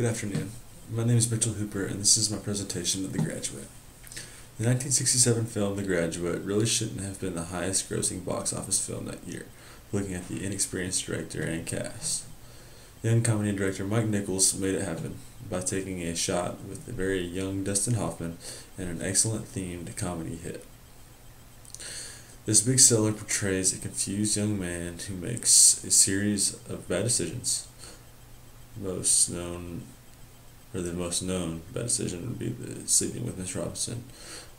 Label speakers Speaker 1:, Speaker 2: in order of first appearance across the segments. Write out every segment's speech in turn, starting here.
Speaker 1: Good afternoon. My name is Mitchell Hooper, and this is my presentation of The Graduate. The 1967 film The Graduate really shouldn't have been the highest grossing box office film that year, looking at the inexperienced director and cast. Young comedy director Mike Nichols made it happen by taking a shot with the very young Dustin Hoffman and an excellent themed comedy hit. This big seller portrays a confused young man who makes a series of bad decisions. The most known bad decision would be the sleeping with Miss Robinson,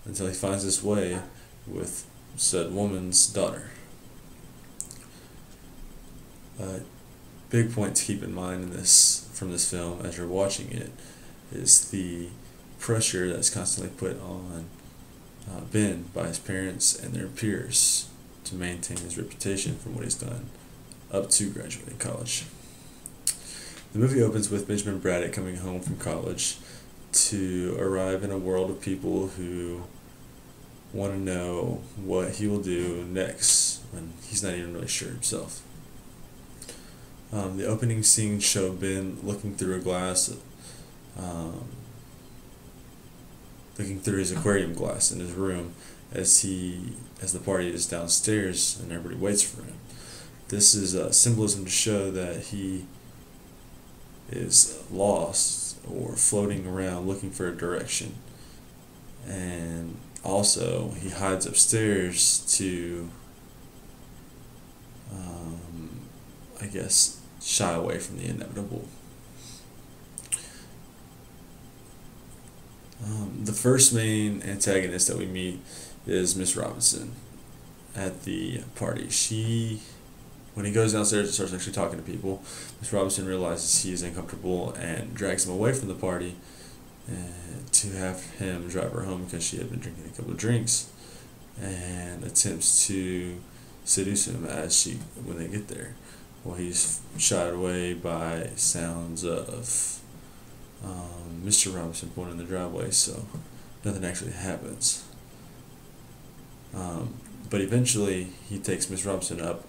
Speaker 1: until he finds his way with said woman's daughter. Big point to keep in mind from this film as you're watching it is the pressure that's constantly put on Ben by his parents and their peers to maintain his reputation from what he's done up to graduating college. The movie opens with Benjamin Braddock coming home from college to arrive in a world of people who want to know what he will do next when he's not even really sure himself. The opening scenes show Ben looking through a glass, looking through his aquarium glass in his room as the party is downstairs and everybody waits for him. This is symbolism to show that he is lost or floating around looking for a direction, and also he hides upstairs to shy away from the inevitable. The first main antagonist that we meet is Miss Robinson at the party. When he goes downstairs and starts actually talking to people, Miss Robinson realizes he is uncomfortable and drags him away from the party to have him drive her home because she had been drinking a couple of drinks, and attempts to seduce him when they get there. Well, he's shied away by sounds of Mr. Robinson pulling in the driveway, so nothing actually happens. But eventually he takes Miss Robinson up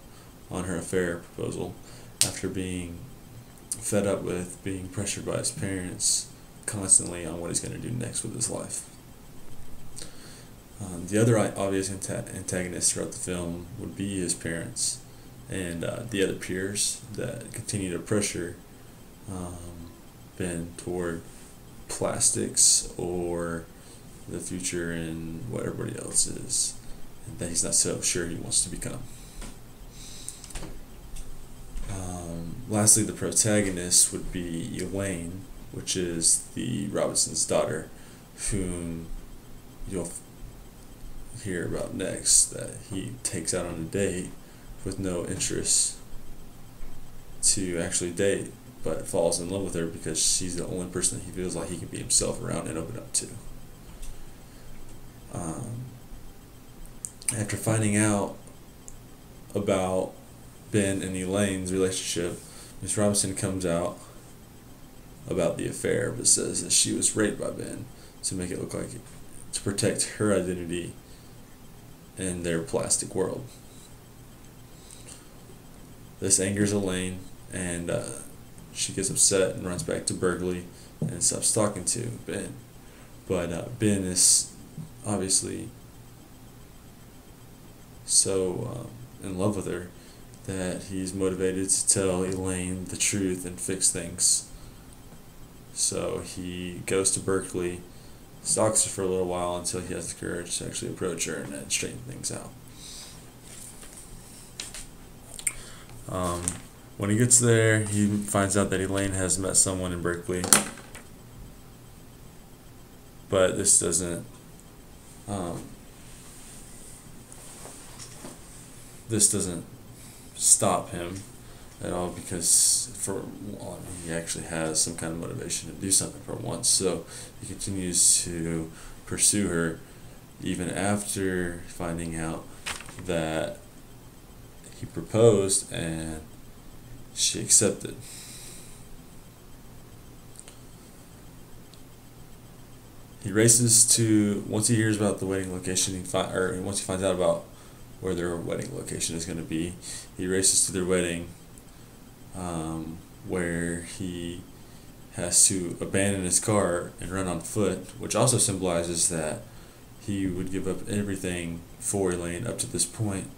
Speaker 1: on her affair proposal after being fed up with being pressured by his parents constantly on what he's going to do next with his life. The other obvious antagonist throughout the film would be his parents and the other peers that continue to pressure Ben toward plastics or the future and what everybody else is, and that he's not so sure he wants to become. Lastly, the protagonist would be Elaine, which is the Robinson's daughter, whom you'll hear about next, that he takes out on a date with no interest to actually date, but falls in love with her because she's the only person that he feels like he can be himself around and open up to. After finding out about Ben and Elaine's relationship, Miss Robinson comes out about the affair, but says that she was raped by Ben to make it look like to protect her identity in their plastic world. This angers Elaine, and she gets upset and runs back to Berkeley and stops talking to Ben. But Ben is obviously so in love with her that he's motivated to tell Elaine the truth and fix things. So he goes to Berkeley, stalks her for a little while until he has the courage to actually approach her and then straighten things out. When he gets there, he finds out that Elaine has met someone in Berkeley, but this doesn't stop him at all, because he actually has some kind of motivation to do something for once. So he continues to pursue her even after finding out that he proposed and she accepted. He races to, once he hears about the wedding location, once he finds out about where their wedding location is going to be, he races to their wedding, where he has to abandon his car and run on foot, which also symbolizes that he would give up everything for Elaine up to this point,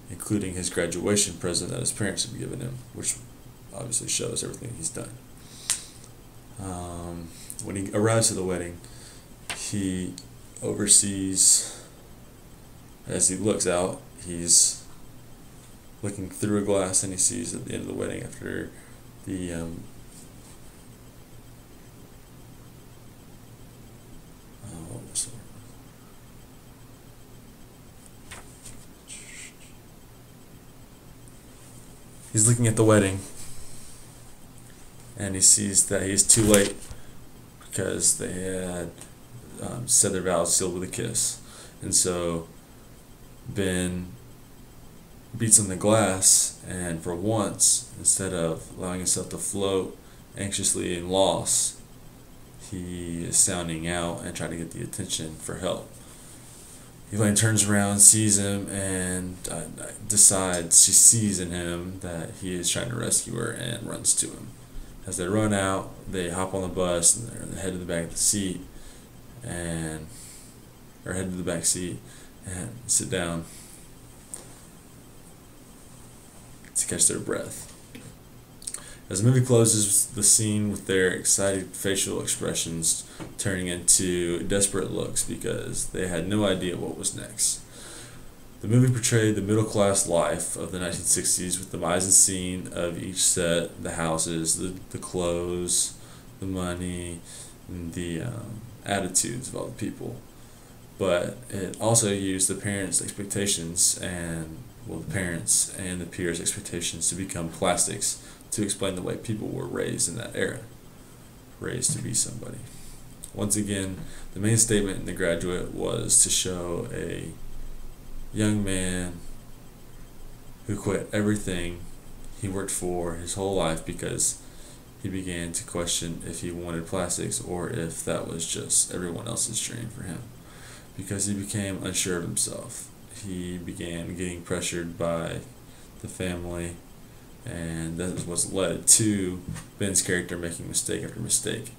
Speaker 1: including his graduation present that his parents had given him, which obviously shows everything he's done. When he arrives at the wedding, he oversees, as he looks out, he's looking through a glass, and he sees at the end of the wedding, after the he's looking at the wedding, and he sees that he's too late because they had said their vows sealed with a kiss. And so Ben beats on the glass, and for once, instead of allowing himself to float anxiously in loss, he is sounding out and trying to get the attention for help. Elaine turns around, sees him, and decides she sees in him that he is trying to rescue her, and runs to him. As they run out, they hop on the bus, and they're headed to the back of the seat, or head to the back seat and sit down to catch their breath. As the movie closes, the scene with their excited facial expressions turning into desperate looks because they had no idea what was next. The movie portrayed the middle-class life of the 1960s with the mise-en-scene of each set, the houses, the clothes, the money, and the attitudes of all the people. But it also used the parents' expectations the parents and the peers' expectations to become plastics to explain the way people were raised in that era, raised to be somebody. Once again, the main statement in The Graduate was to show a young man who quit everything he worked for his whole life because he began to question if he wanted plastics or if that was just everyone else's dream for him. Because he became unsure of himself. He began getting pressured by the family, and that was led to Ben's character making mistake after mistake,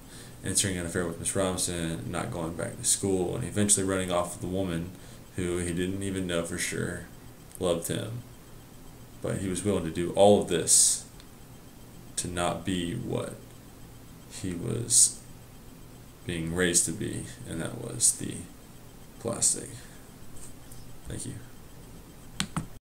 Speaker 1: entering an affair with Miss Robinson, not going back to school, and eventually running off with the woman who he didn't even know for sure loved him. But he was willing to do all of this to not be what he was being raised to be, and that was the plastic. Thank you.